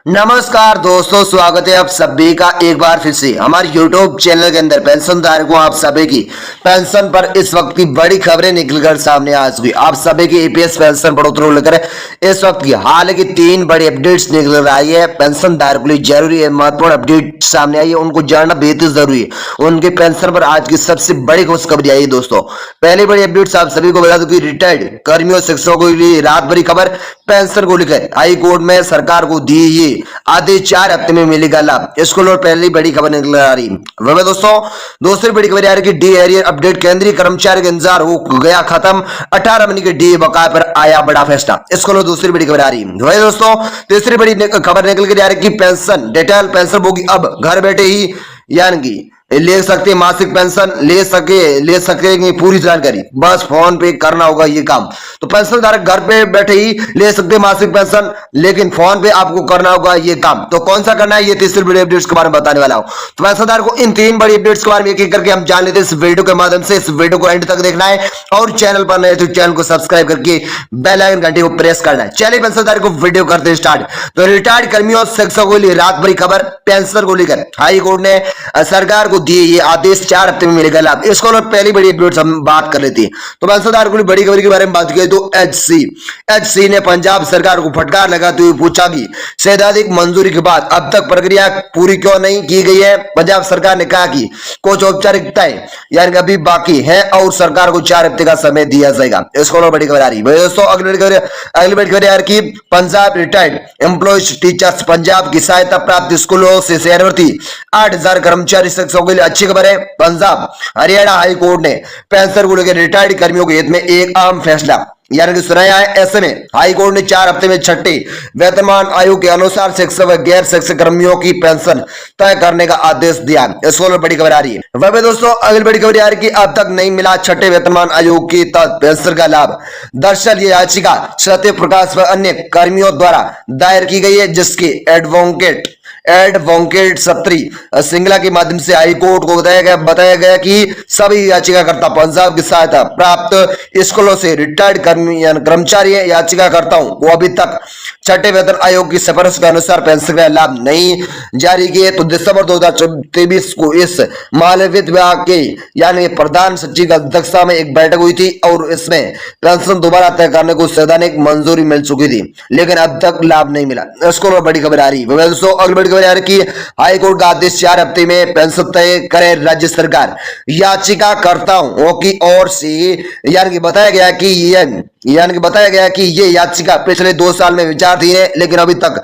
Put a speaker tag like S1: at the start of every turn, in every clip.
S1: नमस्कार दोस्तों, स्वागत है आप सभी का एक बार फिर से हमारे YouTube चैनल के अंदर। पेंशन धारकों आप सभी की पेंशन पर इस वक्त की बड़ी खबरें निकलकर सामने आ चुकी। आप सभी की ईपीएस पेंशन बढ़ोतरी को लेकर इस वक्त की हाल की 3 बड़ी अपडेट्स निकल कर आई है। पेंशन धारकों के लिए जरूरी है, महत्वपूर्ण अपडेट सामने आई है, उनको जानना बेहद जरूरी है। उनके पेंशन पर आज की सबसे बड़ी खुशखबरी आई है दोस्तों। पहली बड़ी अपडेट आप सभी को बता दूं कि रिटायर्ड कर्मियों शिक्षकों के लिए रात भरी खबर। पेंशन को लेकर हाई कोर्ट में सरकार को दी ये आधे 4 हफ्ते में मिलेगा लाभ। स्कूल और पहली बड़ी खबर निकल आ रही वह दोस्तों। दूसरी बड़ी खबर आ रही कि डी एरियर अपडेट, केंद्रीय कर्मचारी का इंतजार हो गया खत्म। 18 महीने के डी बकाये पर आया बड़ा फैसला। स्कूल और दूसरी बड़ी खबर आ रही वह दोस्तों। तीसरी बड़ी खबर निकल कर आ रही कि पेंशन डिटेल पेंशन होगी अब घर बैठे ही, यानी कि ले सकते मासिक पेंशन ले सके पूरी जानकारी, बस फोन पे करना होगा ये काम। तो पेंशन धारक घर पे बैठे ही ले सकते मासिक पेंशन, लेकिन फोन पे आपको करना होगा ये काम। तो कौन सा करना है, ये तीसरी बड़ी अपडेट्स के बारे में बताने वाला हूं। तो पेंशन धारक को इन 3 बड़ी अपडेट्स के बारे में एक एक करके हम जान लेते हैं इस वीडियो के माध्यम से। इस वीडियो को एंड तक देखना है और चैनल पर नए तो चैनल को सब्सक्राइब करके बेल आइकन घंटे को प्रेस करना है। चलिए पेंशन धारक को वीडियो करते हैं स्टार्ट। तो रिटायर्ड कर्मियों और शिक्षकों के लिए रात भरी खबर। पेंशन को लेकर हाई कोर्ट ने सरकार को दिए ये आदेश, 4 हफ्ते में मिलेगा लाभ। इसको पहली बड़ी अपडेट हम बात कर लेते हैं। तो पेंशनधारकों के लिए बड़ी खबर के बारे में बात की तो एचसी ने पंजाब सरकार को फटकार लगाते हुए पूछा कि सैद्धांतिक मंजूरी के बाद अब तक प्रक्रिया पूरी क्यों नहीं की गई है। पंजाब सरकार ने कहा कि कुछ औपचारिकताएं यानी अभी बाकी है और सरकार को 4 हफ्ते का समय दिया जाएगा। इसको बड़ी खबर आ रही है दोस्तों। अगली बड़ी खबर यार की Punjab retired employees teachers Punjab की सहायता प्राप्त स्कूलों से सेवानिवृत्ति 8000 कर्मचारी शिक्षकों के लिए अच्छी खबर है। पंजाब हरियाणा हाई कोर्ट ने पेंशन को लेकर रिटायर्ड कर्मियों के हित में एक अहम फैसला यानी कि सुनाया है। ऐसे में हाई कोर्ट ने 4 हफ्ते में छठे वेतनमान आयोग के अनुसार शिक्षक व गैर शिक्षक कर्मियों की पेंशन तय करने का आदेश दिया। इसको बड़ी खबर आ रही है। वह दोस्तों अगली बड़ी खबर आ रही है कि अब तक नहीं मिला छठे वेतनमान आयोग की तहत पेंशन का लाभ। दरअसल ये याचिका सत्य प्रकाश व अन्य कर्मियों द्वारा दायर की गई है, जिसके एडवोकेट सत्री सिंगला के माध्यम से हाई कोर्ट को बताया गया कि सभी याचिकाकर्ता पंजाब की सहायता प्राप्त स्कूलों से रिटायर्ड कर्मचारी याचिकाकर्ताओं को अभी तक छठे वेतन आयोग की सिफारिश के अनुसार पेंशन का लाभ नहीं जारी किए। तो दिसंबर 2023 को इस मामले वित्त विभाग के यानी प्रधान सचिव की अध्यक्षता में एक बैठक हुई थी और इसमें पेंशन दोबारा तय करने को सैद्धांतिक मंजूरी मिल चुकी थी, लेकिन अब तक लाभ नहीं मिला। इसको बड़ी खबर आ रही है। कि हाई कोर्ट का आदेश 4 हफ्ते में पेंशन तय करे राज्य सरकार। याचिकाकर्ताओं की ओर से यानी कि बताया गया कि ये याचिका पिछले 2 साल में विचाराधीन है, लेकिन अभी तक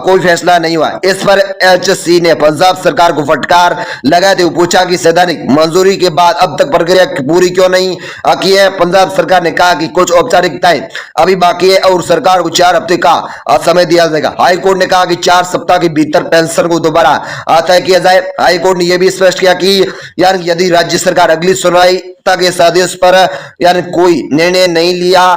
S1: कोई फैसला नहीं हुआ। इस पर एचसी ने पंजाब सरकार को फटकार लगाते हुए पूछा कि सैद्धांतिक मंजूरी के बाद अब तक प्रक्रिया पूरी क्यों नहीं की है। पंजाब सरकार ने कहा कि कुछ औपचारिकताएं अभी बाकी है और सरकार को 4 हफ्ते का समय दिया जाएगा। हाई कोर्ट ने कहा कि 4 सप्ताह के भीतर पेंशन को दोबारा तय किया जाए। हाई कोर्ट ने यह भी स्पष्ट किया कि यानी यदि राज्य सरकार अगली सुनवाई तक इस आदेश पर यानी कोई निर्णय नहीं लिया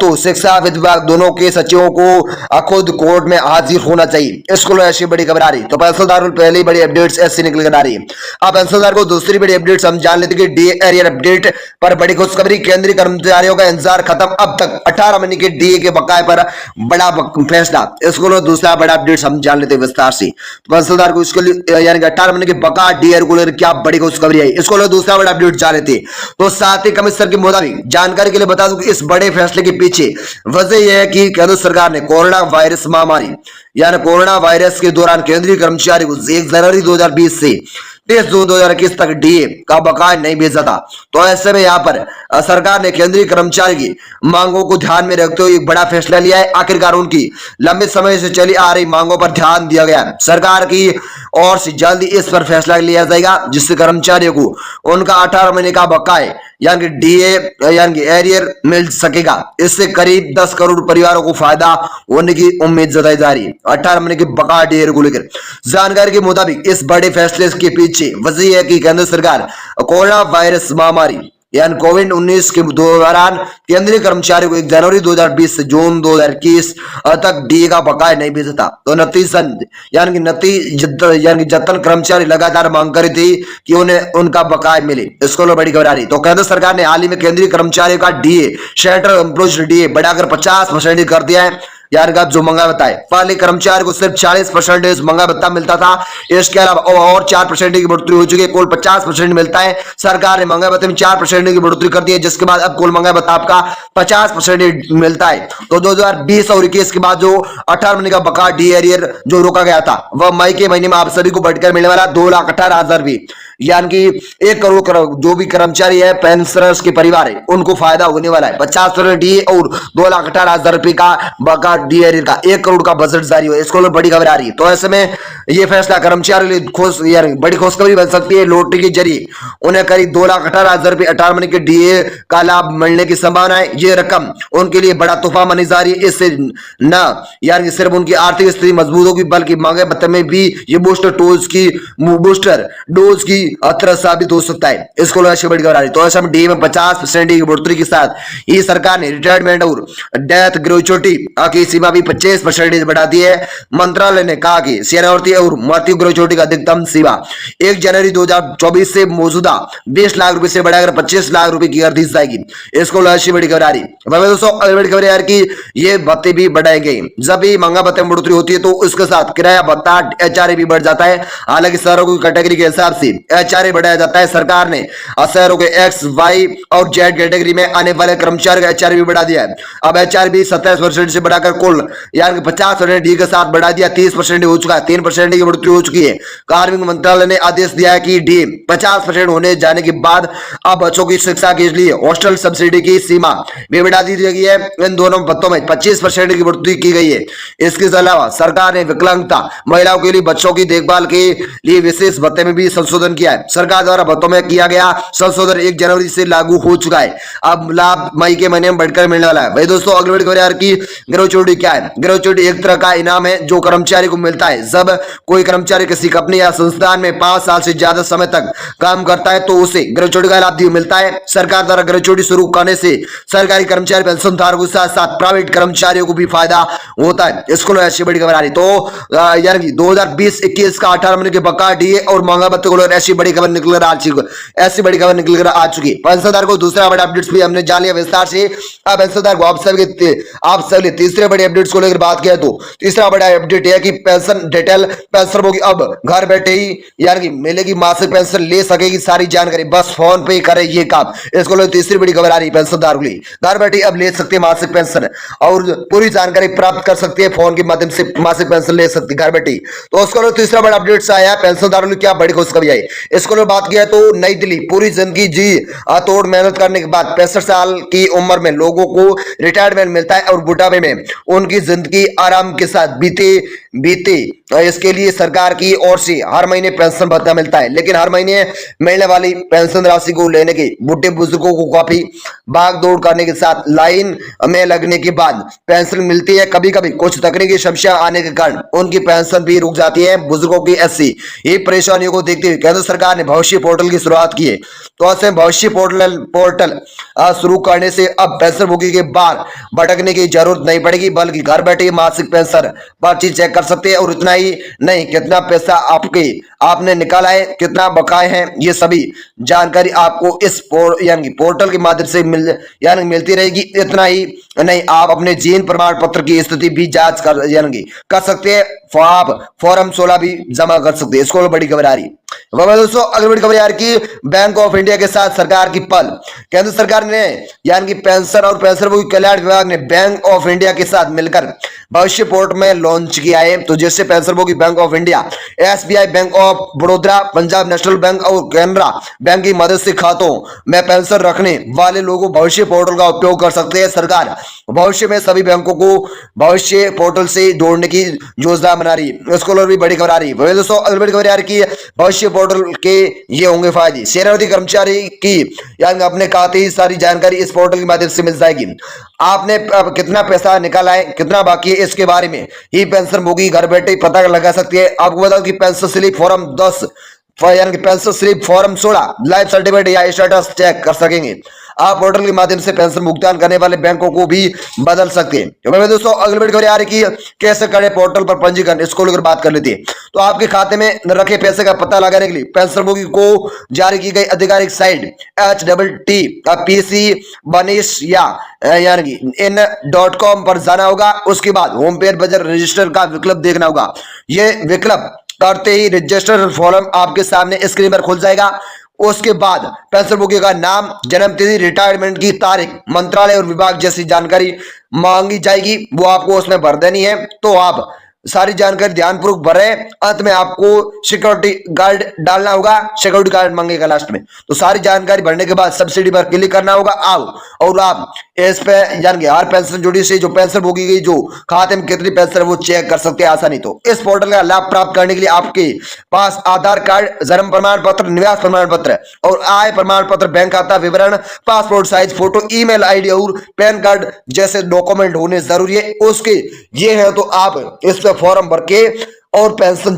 S1: तो शिक्षा विभाग दोनों के सचिवों को खुद कोर्ट में हाजिर होना चाहिए। इसको ऐसी बड़ी खबर आ रही। तो पेंशनधारकों को पहली बड़ी अपडेट्स ऐसी निकल कर आ रही है। अब पेंशनधारकों को दूसरी बड़ी अपडेट्स हम जान लेते हैं कि डी एरियर अपडेट पर बड़ी खुशखबरी, केंद्रीय कर्मचारियों का इंतजार खत्म। अब तक 18 महीने के डीए के बकाये पर बड़ा फैसला। इसको दूसरा बड़ा अपडेट हम जान लेते हैं विस्तार से। पेंशनधारकों को इसको यानी कि 18 महीने के बकाया डीएर को लेकर क्या बड़ी खुशखबरी आई, इसको दूसरा बड़ा अपडेट जान लेते हैं। तो साथ ही कमिश्नर के मुताबिक जानकारी के लिए बता दूं कि इस बड़े फैसले के पीछे वजह यह है कि केंद्र सरकार ने कोरोना वायरस महामारी यानी कोरोना वायरस के दौरान केंद्रीय कर्मचारी को 1 जनवरी 2020 से 30 जून 2021 तक डीए का बकाया नहीं भेजा था। तो ऐसे में यहाँ पर सरकार ने केंद्रीय कर्मचारी की मांगों को ध्यान में रखते हुए एक बड़ा फैसला लिया है। आखिरकार उनकी लंबे समय से चली आ रही मांगों पर ध्यान दिया गया। सरकार की ओर से जल्दी इस पर फैसला लिया जाएगा, जिससे कर्मचारियों को उनका 18 महीने का बकाया यानी डीए यानी कि एरियर मिल सकेगा। इससे करीब 10 करोड़ परिवारों को फायदा होने की उम्मीद जताई जा रही है। 18 महीने के बकाया डीए को लेकर जानकारी के मुताबिक इस बड़े फैसले के पीछे वजह है कि केंद्र सरकार कोरोना वायरस महामारी यानी कोविड-19 के दौरान केंद्रीय कर्मचारी को 1 जनवरी 2020 से जून 2021 तक डीए का बकाया नहीं भेजा था। तो यानी जतन कर्मचारी लगातार मांग कर थी कि उन्हें उनका बकाया मिले। इसको बड़ी खबर आ रही। तो केंद्र सरकार ने हाल ही में केंद्रीय कर्मचारियों का डीए शेल्टर एम्प्लॉयज डीए बढ़ाकर 50% कर दिया है। यार का जो महंगा भत्ता है, पहले कर्मचारी को सिर्फ 40% महंगा भत्ता मिलता था। इसके अलावा और 4% की बढ़ोतरी हो चुकी है, कुल 50% मिलता है। सरकार ने महंगा भत्ते में 4% की बढ़ोतरी कर दी है, जिसके बाद अब कुल महंगा भत्ता आपका 50% मिलता है। तो 2020 और 21 के बाद जो 18 महीने का बकाया डी एरियर जो रोका गया था, वह मई के महीने में आप सभी को बढ़कर मिलने वाला 2,18,000 रुपये, यानी कि 1 करोड़ जो भी कर्मचारी है, पेंशनर्स के परिवार है, उनको फायदा होने वाला है। 50% डी और 2,18,000 रुपए का बकाया डी एरियर का 1 करोड़ का बजट जारी हुआ, इसको बड़ी खबर आ रही है। तो ऐसे में ये फैसला कर्मचारियों के लिए यानी बड़ी खुशखबरी बन सकती है। लॉटरी के जरिए उन्हें करीब 2,18,000 रुपए 18 महीने के डीए का लाभ मिलने की संभावना है। ये रकम उनके लिए बड़ा तोहफा मानी जा रही है। इससे न यानी सिर्फ उनकी आर्थिक स्थिति मजबूत होगी, बल्कि महंगे भत्ते में भी ये बूस्टर डोज की अतर साबित हो सकता है। इसको बड़ी खबर आ रही है। तो ऐसा में डी में 50% की बढ़ोतरी के साथ ही सरकार ने रिटायरमेंट और डेथ ग्रेचुइटी की सीमा भी 25% बढ़ा दी है। मंत्रालय ने कहा कि सेवानिवृत्ति और मृत्यु ग्रेचुइटी का अधिकतम सीमा 1 जनवरी 2024 से मौजूदा 20 लाख रुपए से बढ़ाकर 25 लाख रुपए की कर दी जाएगी। इसको बड़ी खबर आ रही है। दोस्तों बड़ी खबर यार कि ये भत्ते भी बढ़ाए गए। जब भी महंगा भत्ते में बढ़ोतरी होती है तो उसके साथ किराया भत्ता एचआरए भी बढ़ जाता है। हालांकि शहरों की कैटेगरी के हिसाब से एचआरए बढ़ाया जाता है। सरकार ने शहरों के एक्स, वाई और जेड कैटेगरी में आने वाले कर्मचारियों का एचआरए भी बढ़ा दिया है। अब एचआरए भी 27% से बढ़ाकर कुल यानी 50% डी के साथ बढ़ा दिया, 30% हो चुका है, 3% की बढ़ोतरी हो चुकी है। कार्मिक मंत्रालय ने आदेश दिया है कि डी 50% होने जाने के बाद अब बच्चों की शिक्षा के लिए हॉस्टल सब्सिडी की सीमा भी बढ़ा दी गई है। इन दोनों भत्तों में 25% की बढ़ोतरी की गई है। इसके अलावा सरकार ने विकलांगता महिलाओं के लिए बच्चों की देखभाल के लिए विशेष भत्ते में भी संशोधन किया है। सरकार द्वारा भत्तों में किया गया संशोधन 1 जनवरी से लागू हो चुका है। अब लाभ मई के महीने में बढ़कर मिलने वाला है। भाई दोस्तों अगली बड़ी खबर यार की ग्रेचुइटी क्या है। ग्रेचुइटी एक तरह का इनाम है जो कर्मचारी को मिलता है जब कोई कर्मचारी किसी कंपनी या संस्थान में 5 साल से ज्यादा समय तक काम करता है तो उसे ग्रेचुइटी का लाभ मिलता है। सरकार द्वारा ग्रेचुइटी शुरू करने से सरकारी कर्मचारी पेंशन धारकों के साथ साथ प्राइवेट कर्मचारियों को भी फायदा होता है। इसको ऐसी बड़ी खबर आ रही। तो यार 2020-21 का 18 महीने के बकाया डीए और महंगा भत्ते को ऐसी बड़ी खबर निकल कर आ चुकी। पेंशनधारक को दूसरा बड़ा अपडेट्स भी हमने जान लिया विस्तार से। अब पेंशनधारक को आप सब तीसरे बड़े अपडेट्स को लेकर बात किया तो तीसरा बड़ा अपडेट है कि पेंशन डिटेल पेंशन होगी अब घर बैठे ही यानी कि मिलेगी, मासिक पेंशन ले सकेगी। सारी जानकारी बस फोन पे करे ये काम। इसको लेकर तीसरी बड़ी खबर आ रही है। पेंशनधारक के लिए घर बैठे अब ले सकते हैं मासिक पेंशन और पूरी जानकारी प्राप्त कर सकते हैं। फोन के माध्यम से मासिक पेंशन ले सकती है घर बैठे। तो उसको तीसरा बड़ा अपडेट आया पेंशनधारकों की क्या बड़ी खुशखबरी आई। इसको बात किया तो नई दिल्ली पूरी जिंदगी जी तोड़ मेहनत करने के बाद 65 साल की उम्र में लोगों को रिटायरमेंट मिलता है और बुढ़ापे में उनकी जिंदगी आराम के साथ बीते। इसके लिए सरकार की ओर से हर महीने पेंशन भत्ता मिलता है, लेकिन हर महीने मिलने वाली पेंशन राशि को लेने के बुढ़े बुजुर्गों को काफी भाग दौड़ करने के साथ लाइन में लगने के बाद पेंशन मिलती है। कभी कभी कुछ तकनीकी समस्या आने के कारण उनकी पेंशन भी रुक जाती है। बुजुर्गों की ऐसी ये परेशानियों को देखते हुए केंद्र सरकार ने भविष्य पोर्टल की शुरुआत की है। तो ऐसे भविष्य पोर्टल शुरू करने से अब पेंशन भोगी के बाद भटकने की जरूरत नहीं पड़ेगी, बल्कि घर बैठे मासिक पेंशन पर्ची चेक कर सकते हैं। और इतना ही नहीं, कितना पैसा आपने निकाला है, कितना बकाए हैं, ये सभी जानकारी आपको इस पोर्टल के माध्यम से मिलती रहेगी। इतना ही नहीं, आप अपने जीवन प्रमाण पत्र की स्थिति भी जांच कर सकते हैं। आप फॉर्म 16 भी जमा कर सकते हैं। इसको बड़ी खबर आ रही है। दोस्तों अगली बड़ी खबर यार की बैंक ऑफ इंडिया के साथ सरकार की पहल। केंद्र सरकार ने यानी कि पेंशन और पेंशनभोगी कल्याण विभाग ने बैंक ऑफ इंडिया के साथ मिलकर भविष्य पोर्टल में लॉन्च किया है। तो जिससे पेंशनभोगी bank of India, SBI, bank of Baroda, Punjab national bank और कैनरा बैंक की मदद से खातों में पेंशन रखने वाले लोगों भविष्य पोर्टल का उपयोग कर सकते हैं। सरकार भविष्य में सभी बैंकों को भविष्य पोर्टल से जोड़ने की योजना बना रही है। इसको भी बड़ी खबर आ रही है। दोस्तों अगली बड़ी खबर यार की भविष्य पोर्टल के ये होंगे फायदे। सेवानिवृत्ति कर्मचारी की यानी अपने खाते ही सारी जानकारी इस पोर्टल के माध्यम से मिल जाएगी। आपने कितना पैसा निकाला है, कितना बाकी है, इसके बारे में ही पेंशन भोगी घर बैठे पता लगा सकती है। आपको बताओ कि पेंशन स्लिप फॉर्म 10 यानी कि pension slip form 16 life certificate या स्टेटस चेक कर सकेंगे। आप पोर्टल के माध्यम से पेंशन भुगतान करने वाले बैंकों को भी बदल सकते हैं। तो मैं दोस्तों अगली वीडियो आ रही कि कैसे करें पोर्टल पर पंजीकरण, इसको लेकर बात कर लेते हैं। तो आपके खाते में रखे पैसे का पता लगाने के लिए पेंशनभोगी को जारी की गई आधिकारिक साइट HTTPC बनिश यानी in.com पर जाना होगा। उसके बाद होम पेज पर रजिस्टर का विकल्प देखना होगा। ये विकल्प करते ही रजिस्टर फॉर्म आपके सामने स्क्रीन पर खुल जाएगा। उसके बाद पेंशनभोगी का नाम, जन्म तिथि, रिटायरमेंट की तारीख, मंत्रालय और विभाग जैसी जानकारी मांगी जाएगी, वो आपको उसमें भर देनी है। तो आप सारी जानकारी ध्यानपूर्वक भरे। अंत में आपको सिक्योरिटी गार्ड डालना होगा, सिक्योरिटी गार्ड मांगेगा लास्ट में। तो सारी जानकारी भरने के बाद सब्सिडी पर क्लिक करना होगा और आप इस पे यानी हर पेंशन जुड़ी से जो पेंशन भोगी गई, जो खाते में कितनी पेंशन है वो चेक कर सकते हैं आसानी। तो इस पोर्टल का लाभ प्राप्त करने के लिए आपके पास आधार कार्ड, जन्म प्रमाण पत्र, निवास प्रमाण पत्र और आय प्रमाण पत्र, बैंक खाता विवरण, passport size photo, email ID और पैन कार्ड जैसे डॉक्यूमेंट होने जरूरी है। उसके ये है तो आप इस पे फॉर्म भर के और पेंशन